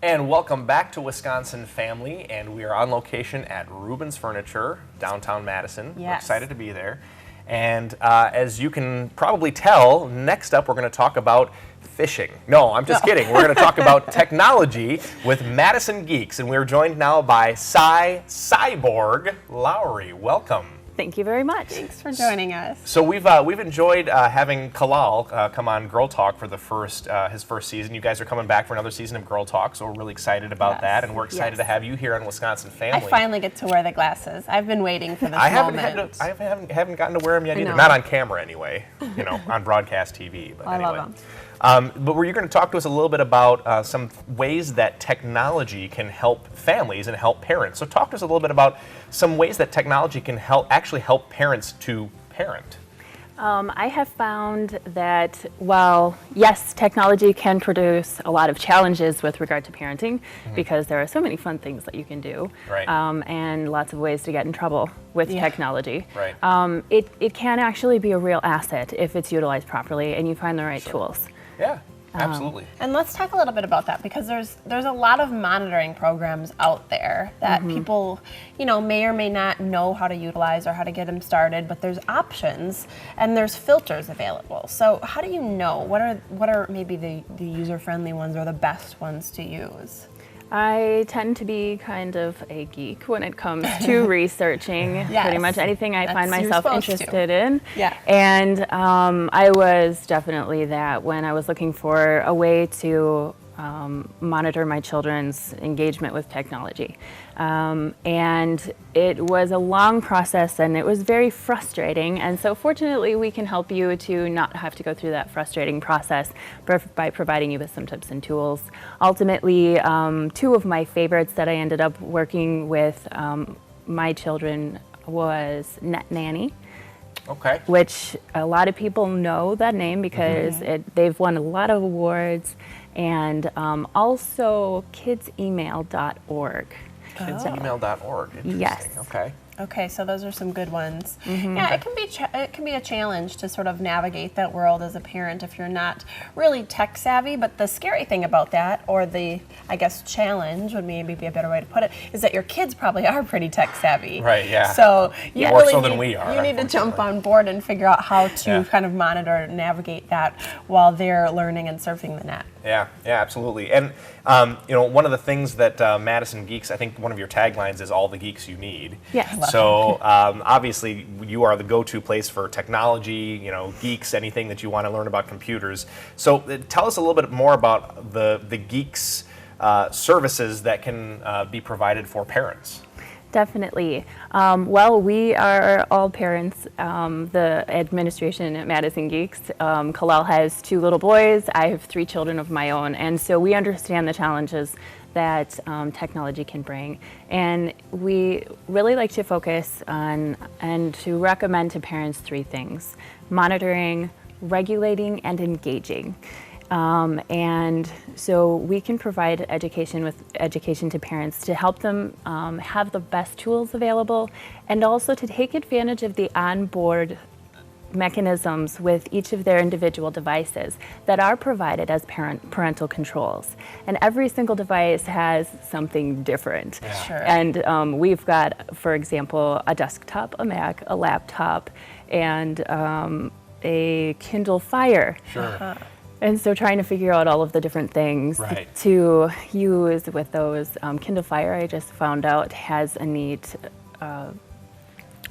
And welcome back to Wisconsin Family, and we are on location at Rubens Furniture, downtown Madison. Yes. We're excited to be there. And as you can probably tell, next up we're going to talk about fishing. No, I'm just kidding. We're going to talk about technology with Madison Geeks, and we're joined now by CyBorg Lowery. Welcome. Thank you very much. Thanks for joining us. So we've enjoyed having Kalal come on Girl Talk for the his first season. You guys are coming back for another season of Girl Talk, so we're really excited about that, and we're excited to have you here on Wisconsin Family. I finally get to wear the glasses. I've been waiting for this moment. I haven't gotten to wear them yet either. Not on camera anyway. You know, on broadcast TV. But anyway. I love them. But you're going to talk to us a little bit about some ways that technology can help families and help parents. So talk to us a little bit about some ways that technology can actually help parents to parent. I have found that while, yes, technology can produce a lot of challenges with regard to parenting, because there are so many fun things that you can do, right. And lots of ways to get in trouble with technology. Right. It can actually be a real asset if it's utilized properly and you find the right tools. Yeah. Absolutely. And let's talk a little bit about that, because there's a lot of monitoring programs out there that people, may or may not know how to utilize or how to get them started, but there's options and there's filters available. So how do you know what are maybe the user-friendly ones or the best ones to use? I tend to be kind of a geek when it comes to researching pretty much anything I find myself interested in. Yeah. And I was definitely that when I was looking for a way to monitor my children's engagement with technology. And it was a long process and it was very frustrating. And so fortunately we can help you to not have to go through that frustrating process by providing you with some tips and tools. Ultimately, two of my favorites that I ended up working with my children was Net Nanny. Okay. Which a lot of people know that name because they've won a lot of awards. And also kidsemail.org. Kidsemail.org. Yes. Okay. Okay, so those are some good ones. Yeah, it can be a challenge to sort of navigate that world as a parent if you're not really tech savvy. But the scary thing about that, or the challenge would maybe be a better way to put it, is that your kids probably are pretty tech savvy. Right. Yeah. So you More really so than we are. You need to jump on board and figure out how to kind of monitor and navigate that while they're learning and surfing the net. Yeah, absolutely. And one of the things that Madison Geeks, I think one of your taglines is "All the geeks you need." Yes. So obviously, you are the go-to place for technology. Geeks, anything that you want to learn about computers. So tell us a little bit more about the Geeks services that can be provided for parents. Definitely. Well, we are all parents. The administration at Madison Geeks, Kalal has 2 little boys. I have 3 children of my own. And so we understand the challenges that technology can bring. And we really like to focus on and to recommend to parents 3 things: monitoring, regulating, and engaging. And so we can provide education to parents to help them have the best tools available, and also to take advantage of the onboard mechanisms with each of their individual devices that are provided as parental controls. And every single device has something different. Yeah. Sure. And we've got, for example, a desktop, a Mac, a laptop, and a Kindle Fire. Sure. And so trying to figure out all of the different things to use with those. Kindle Fire, I just found out, has a neat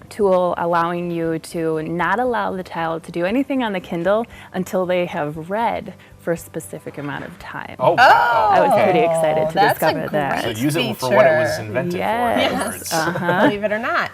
tool allowing you to not allow the child to do anything on the Kindle until they have read for a specific amount of time. Oh, wow. I was pretty excited to discover a that. So use it for what it was invented for. Yes. Believe it or not.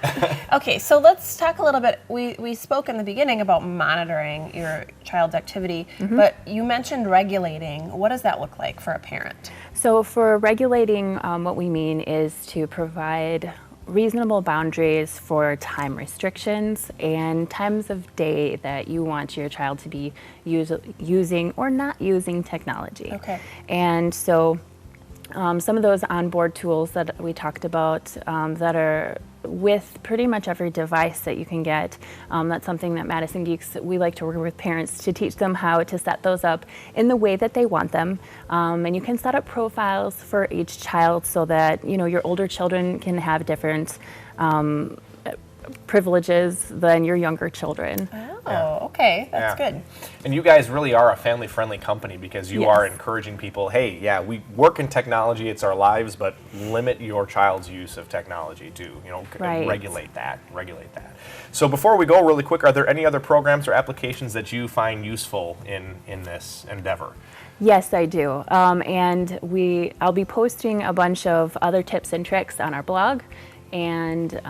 Okay, so let's talk a little bit. We spoke in the beginning about monitoring your child's activity, but you mentioned regulating. What does that look like for a parent? So for regulating, what we mean is to provide reasonable boundaries for time restrictions and times of day that you want your child to be using or not using technology. Okay. And so some of those onboard tools that we talked about that are with pretty much every device that you can get. That's something that Madison Geeks, we like to work with parents to teach them how to set those up in the way that they want them. And you can set up profiles for each child so that, you know, your older children can have different privileges than your younger children. Oh, okay, that's good. And you guys really are a family-friendly company because you are encouraging people, hey, yeah, we work in technology, it's our lives, but limit your child's use of technology too. You know, regulate that. So before we go really quick, are there any other programs or applications that you find useful in this endeavor? Yes, I do. And I'll be posting a bunch of other tips and tricks on our blog. And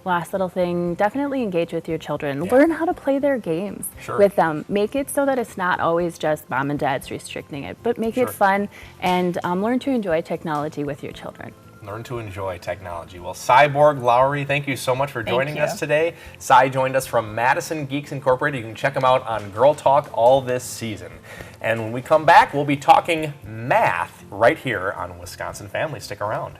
last little thing, definitely engage with your children. Learn how to play their games with them. Make it so that it's not always just mom and dad's restricting it, but make it fun and learn to enjoy technology with your children. Learn to enjoy technology. Well, CyBorg, Lowery, thank you so much for joining us today. Cy joined us from Madison Geeks Incorporated. You can check them out on Girl Talk all this season. And when we come back, we'll be talking math right here on Wisconsin Family. Stick around.